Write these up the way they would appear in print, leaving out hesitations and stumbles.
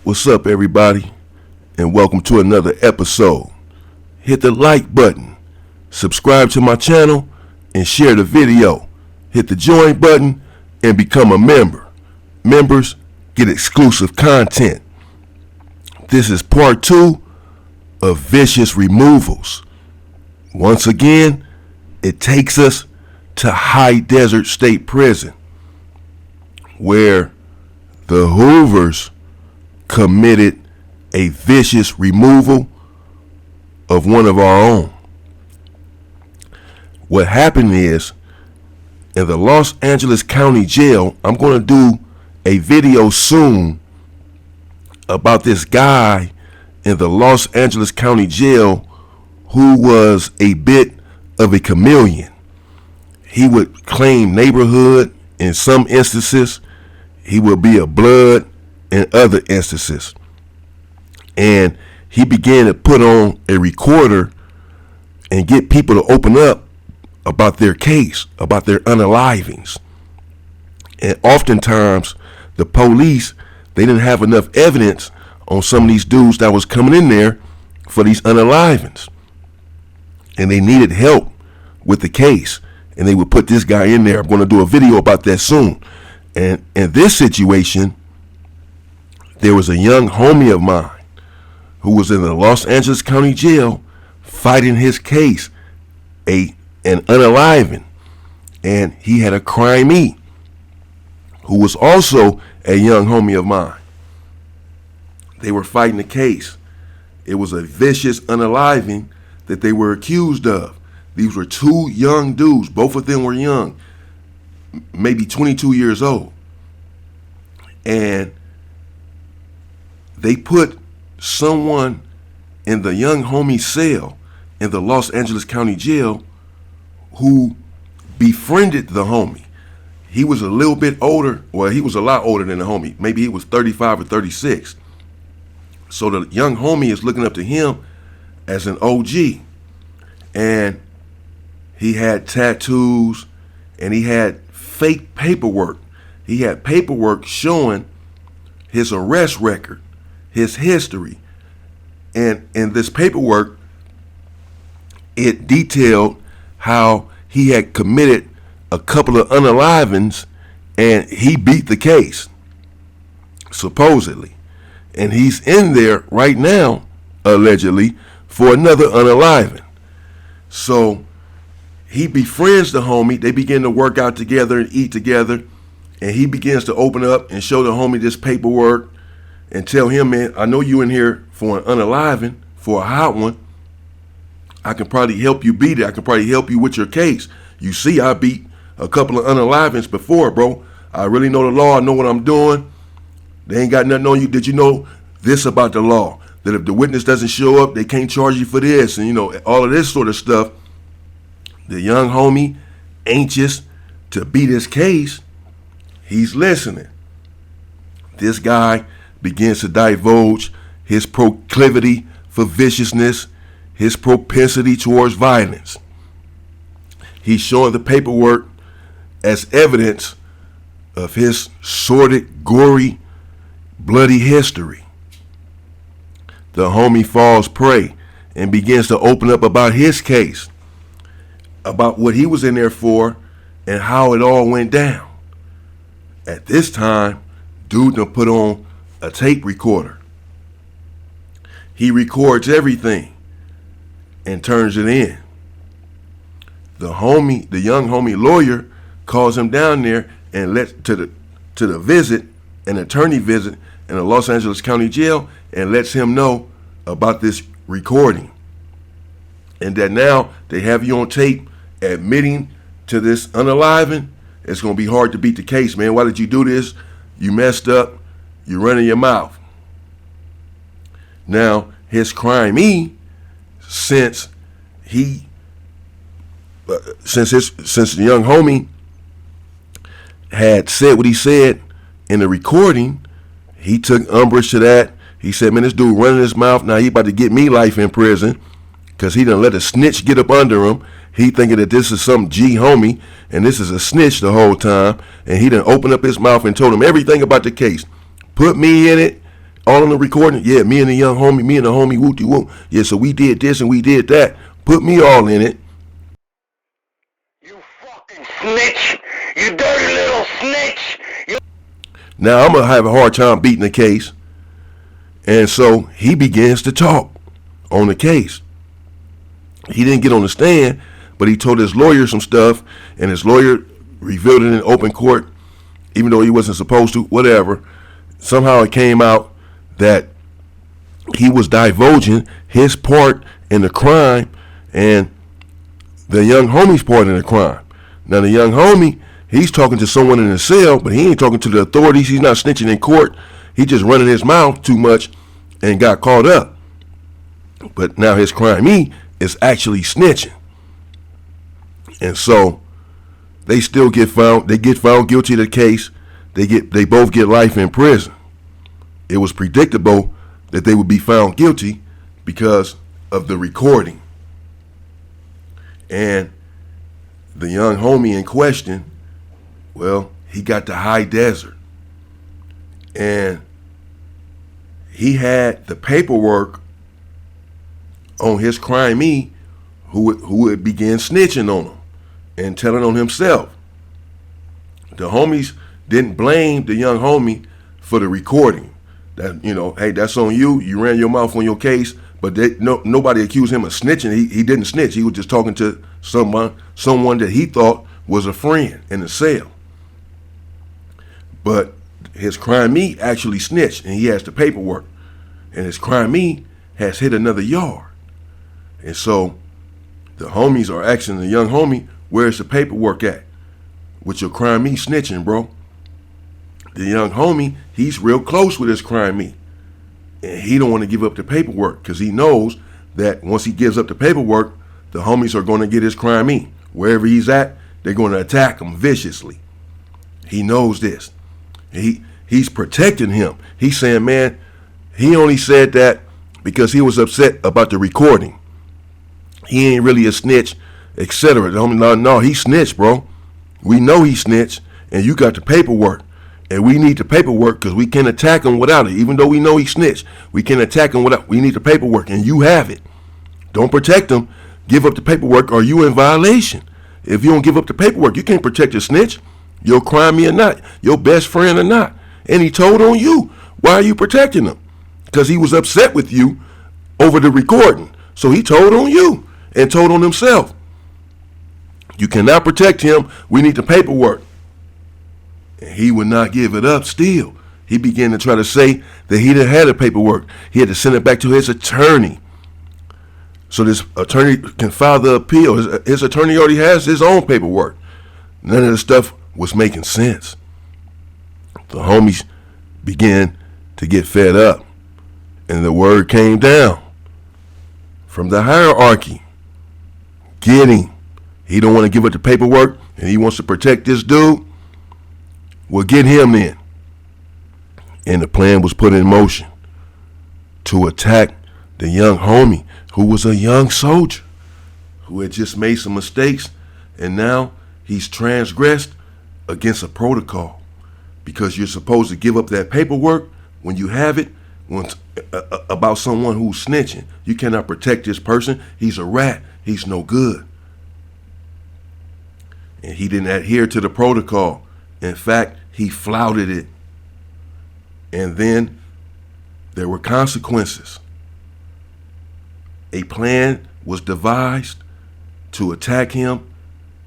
What's up, everybody, and welcome to another episode. Hit the like button, subscribe to my channel, and share the video. Hit the join button and become a member. Members get exclusive content. This is part 2 of vicious removals. Once again, it takes us to High Desert State Prison, where the Hoovers committed a vicious removal of one of our own. What happened is, in the Los Angeles County Jail, I'm going to do a video soon about this guy in the Los Angeles County Jail who was a bit of a chameleon. He would claim neighborhood in some instances. He would be a blood in other instances. And he began to put on a recorder and get people to open up about their case, about their unalivings. And oftentimes the police, they didn't have enough evidence on some of these dudes that was coming in there for these unalivings. And they needed help with the case. And they would put this guy in there. I'm going to do a video about that soon. And in this situation, there was a young homie of mine who was in the Los Angeles County Jail fighting his case, an unaliving. And he had a crimee who was also a young homie of mine. They were fighting the case. It was a vicious unaliving that they were accused of. These were two young dudes. Both of them were young, maybe 22 years old. And they put someone in the young homie's cell in the Los Angeles County Jail who befriended the homie. He was a little bit older. Well, he was a lot older than the homie. Maybe he was 35 or 36. So the young homie is looking up to him as an OG. And he had tattoos and he had fake paperwork. He had paperwork showing his arrest record, his history. And in this paperwork, it detailed how he had committed a couple of unalivings and he beat the case, supposedly. And he's in there right now, allegedly, for another unaliving. So he befriends the homie. They begin to work out together and eat together. And he begins to open up and show the homie this paperwork and tell him, man, I know you in here for an unaliving, for a hot one. I can probably help you beat it. I can probably help you with your case. You see, I beat a couple of unalivings before, bro. I really know the law. I know what I'm doing. They ain't got nothing on you. Did you know this about the law? That if the witness doesn't show up, they can't charge you for this. And, all of this sort of stuff. The young homie, anxious to beat his case, he's listening. This guy begins to divulge his proclivity for viciousness, his propensity towards violence. He's showing the paperwork as evidence of his sordid, gory, bloody history. The homie falls prey and begins to open up about his case, about what he was in there for and how it all went down. At this time, dude done put on a tape recorder. He records everything and turns it in. The young homie lawyer calls him down there and lets to the visit, an attorney visit in the Los Angeles County Jail, and lets him know about this recording. And that now they have you on tape admitting to this unaliving. It's going to be hard to beat the case, man. Why did you do this? You messed up. You're running your mouth. Now, his crimee, since the young homie had said what he said in the recording, he took umbrage to that. He said, man, this dude running his mouth. Now he about to get me life in prison because he done let a snitch get up under him. He thinking that this is some G homie and this is a snitch the whole time. And he done opened up his mouth and told him everything about the case. Put me in it. All on the recording? Yeah, me and the young homie, me and the homie, whoop-de-whoop. Yeah, so we did this and we did that. Put me all in it. You fucking snitch! You dirty little snitch! Now I'm going to have a hard time beating the case. And so he begins to talk on the case. He didn't get on the stand, but he told his lawyer some stuff, and his lawyer revealed it in open court, even though he wasn't supposed to, whatever. Somehow it came out that he was divulging his part in the crime and the young homie's part in the crime. Now the young homie, he's talking to someone in the cell, but he ain't talking to the authorities. He's not snitching in court. He just running his mouth too much and got caught up. But now his crimey is actually snitching. And so they still get found. They get found guilty of the case. They both get life in prison. It was predictable that they would be found guilty because of the recording. And the young homie in question, well, he got the high desert. And he had the paperwork on his crimey who would begin snitching on him and telling on himself. The homies didn't blame the young homie for the recording. That, you know, hey, that's on you. You ran your mouth on your case, but nobody accused him of snitching. He didn't snitch. He was just talking to someone that he thought was a friend in the cell. But his crimey actually snitched, and he has the paperwork. And his crimey has hit another yard. And so the homies are asking the young homie, where's the paperwork at? With your crimey snitching, bro. The young homie, he's real close with his crimey. And he don't want to give up the paperwork because he knows that once he gives up the paperwork, the homies are going to get his crimey. Wherever he's at, they're going to attack him viciously. He knows this. He's protecting him. He's saying, man, he only said that because he was upset about the recording. He ain't really a snitch, etc. No, he snitched, bro. We know he snitched, and you got the paperwork. And we need the paperwork because we can't attack him without it. Even though we know he snitched, we can't attack him without. We need the paperwork, and you have it. Don't protect him. Give up the paperwork, or you in violation. If you don't give up the paperwork, you can't protect a snitch. Your crimey or not, your best friend or not. And he told on you. Why are you protecting him? Because he was upset with you over the recording. So he told on you and told on himself. You cannot protect him. We need the paperwork. And he would not give it up still. He began to try to say that he didn't have the paperwork. He had to send it back to his attorney. So this attorney can file the appeal. His attorney already has his own paperwork. None of the stuff was making sense. The homies began to get fed up. And the word came down from the hierarchy. Get him. He don't want to give up the paperwork and he wants to protect this dude. Well, get him then. And the plan was put in motion to attack the young homie who was a young soldier who had just made some mistakes, and now he's transgressed against a protocol because you're supposed to give up that paperwork when you have it about someone who's snitching. You cannot protect this person. He's a rat. He's no good. And he didn't adhere to the protocol. In fact, he flouted it. And then there were consequences. A plan was devised to attack him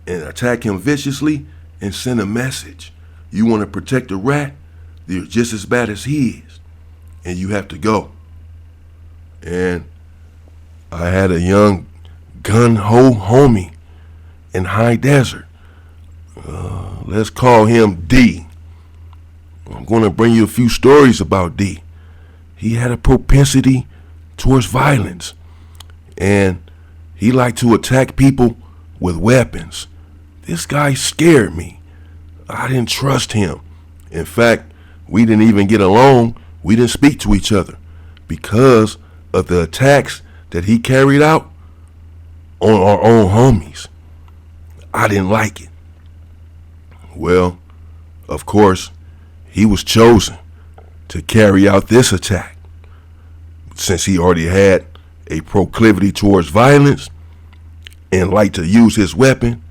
and attack him viciously and send a message. You want to protect a rat? You're just as bad as he is. And you have to go. And I had a young gun-ho homie in High Desert. Let's call him D. I'm going to bring you a few stories about D. He had a propensity towards violence. And he liked to attack people with weapons. This guy scared me. I didn't trust him. In fact, we didn't even get along. We didn't speak to each other because of the attacks that he carried out on our own homies. I didn't like it. Well, of course, he was chosen to carry out this attack. Since he already had a proclivity towards violence and liked to use his weapon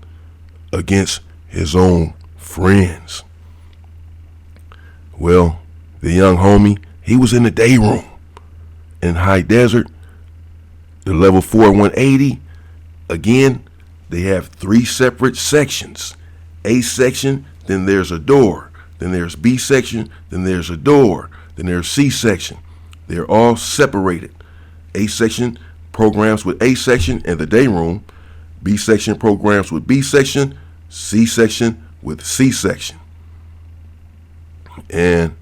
against his own friends. Well, the young homie, he was in the day room in High Desert, the level 4 180. Again, they have 3 separate sections. A section, then there's a door. Then there's B section, then there's a door. Then there's C section. They're all separated. A section programs with A section in the day room. B section programs with B section. C section with C section. And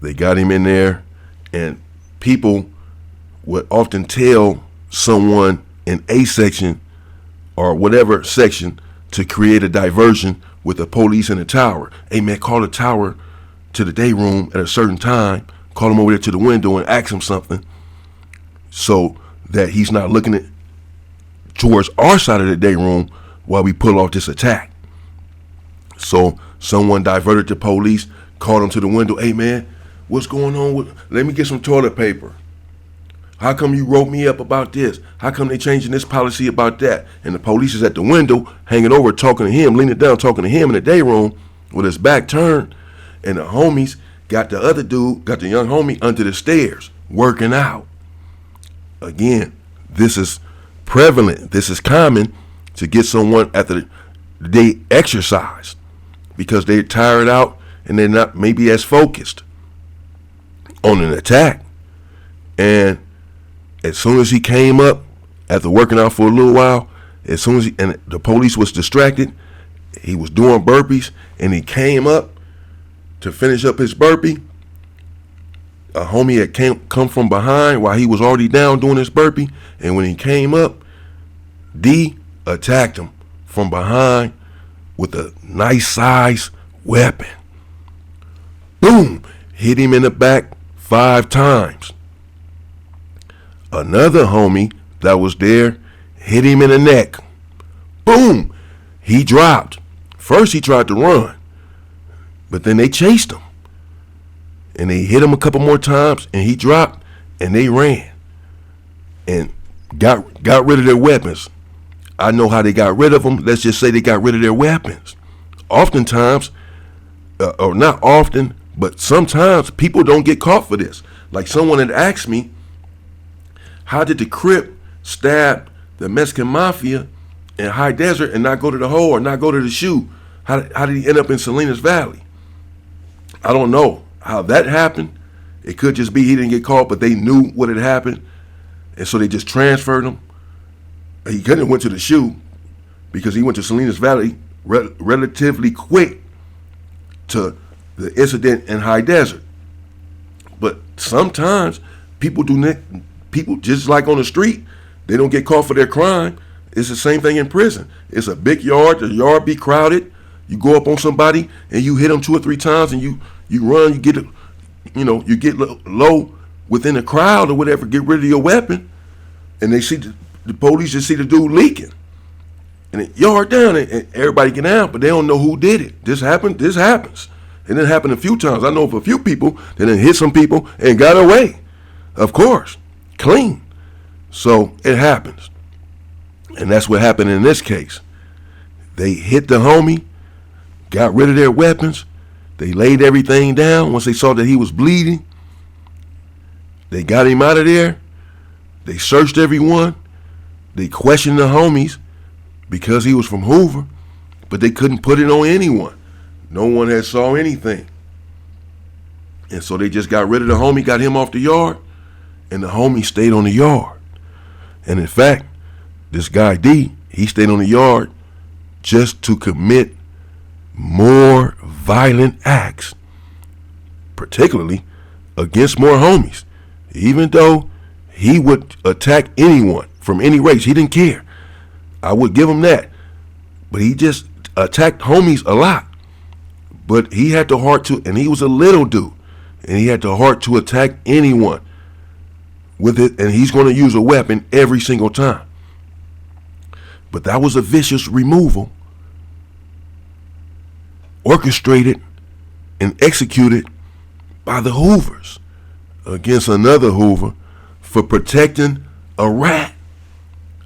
they got him in there, and people would often tell someone in A section or whatever section to create a diversion with the police in the tower. Hey man, call the tower to the day room at a certain time, call him over there to the window and ask him something so that he's not looking at towards our side of the day room while we pull off this attack. So someone diverted the police, called him to the window. Hey man, what's going on let me get some toilet paper. How come you wrote me up about this? How come they changing this policy about that? And the police is at the window, hanging over, talking to him, leaning down, talking to him in the day room with his back turned. And the homies got the other dude, got the young homie under the stairs, working out. Again, this is prevalent. This is common to get someone after they exercise because they're tired out and they're not maybe as focused on an attack. And as soon as he came up after working out for a little while, as soon as and the police was distracted, he was doing burpees and he came up to finish up his burpee. A homie had come from behind while he was already down doing his burpee. And when he came up, D attacked him from behind with a nice size weapon. Boom! Hit him in the back 5 times. Another homie that was there hit him in the neck. Boom! He dropped. First he tried to run, but then they chased him. And they hit him a couple more times and he dropped and they ran and got rid of their weapons. I know how they got rid of them. Let's just say they got rid of their weapons. Oftentimes, or not often, but sometimes people don't get caught for this. Like someone had asked me, how did the Crip stab the Mexican Mafia in High Desert and not go to the hole or not go to the shoe? How did he end up in Salinas Valley? I don't know how that happened. It could just be he didn't get caught, but they knew what had happened. And so they just transferred him. He couldn't have went to the shoe because he went to Salinas Valley relatively quick to the incident in High Desert. But sometimes people just like on the street, they don't get caught for their crime. It's the same thing in prison. It's a big yard, the yard be crowded. You go up on somebody and you hit them 2 or 3 times and you run, you get low within the crowd or whatever, get rid of your weapon, and they see the police just see the dude leaking. And it yard down and everybody get out, but they don't know who did it. This happens. And it happened a few times. I know of a few people that then hit some people and got away. Of course. Clean. So it happens. And that's what happened in this case. They hit the homie, got rid of their weapons. They laid everything down. Once they saw that he was bleeding, they got him out of there. They searched everyone. They questioned the homies because he was from Hoover, but they couldn't put it on anyone. No one had saw anything. And so they just got rid of the homie, got him off the yard, and the homie stayed on the yard. And in fact, this guy D, he stayed on the yard just to commit more violent acts, particularly against more homies. Even though he would attack anyone from any race, he didn't care. I would give him that. But he just attacked homies a lot. But he had the heart to, and he was a little dude, and he had the heart to attack anyone with it, and he's going to use a weapon every single time. But that was a vicious removal, orchestrated and executed by the Hoovers against another Hoover for protecting a rat,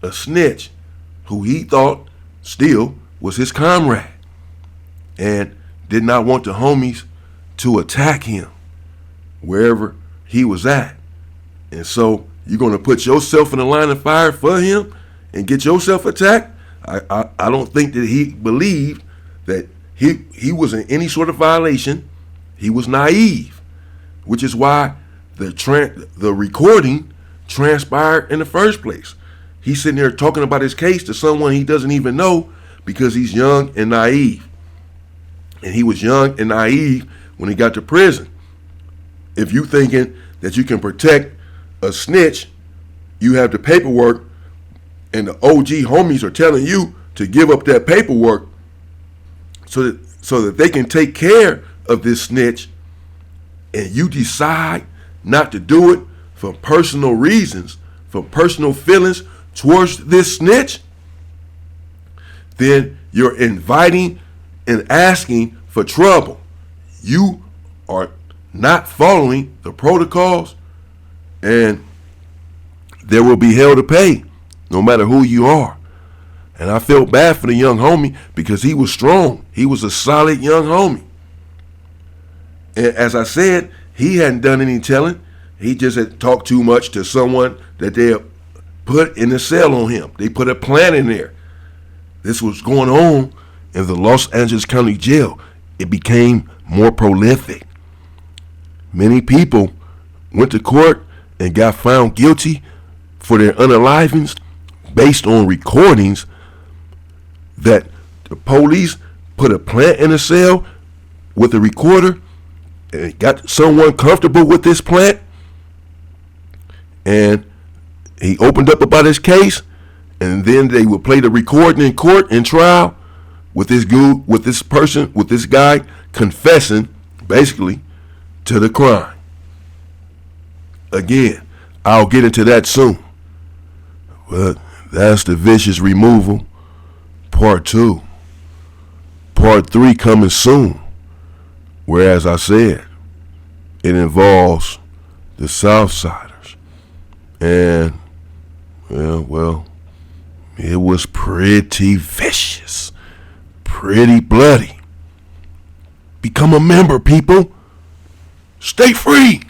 a snitch, who he thought still was his comrade and did not want the homies to attack him wherever he was at. And so you're going to put yourself in the line of fire for him and get yourself attacked? I don't think that he believed that he was in any sort of violation. He was naive, which is why the recording transpired in the first place. He's sitting there talking about his case to someone he doesn't even know because he's young and naive. And he was young and naive when he got to prison. If you thinking that you can protect a snitch, you have the paperwork, and the OG homies are telling you to give up that paperwork so that they can take care of this snitch, and you decide not to do it for personal reasons, for personal feelings towards this snitch, then you're inviting and asking for trouble. You are not following the protocols, and there will be hell to pay no matter who you are. And I felt bad for the young homie because he was strong. He was a solid young homie. And as I said, he hadn't done any telling. He just had talked too much to someone that they put in the cell on him. They put a plan in there. This was going on in the Los Angeles County Jail. It became more prolific. Many people went to court and got found guilty for their unalivings based on recordings that the police put a plant in a cell with a recorder and got someone comfortable with this plant, and he opened up about his case, and then they would play the recording in court in trial with this guy confessing basically to the crime. Again, I'll get into that soon. But that's the vicious removal, part 2. Part 3 coming soon. Whereas I said, it involves the Southsiders. And, well, it was pretty vicious, pretty bloody. Become a member, people. Stay free.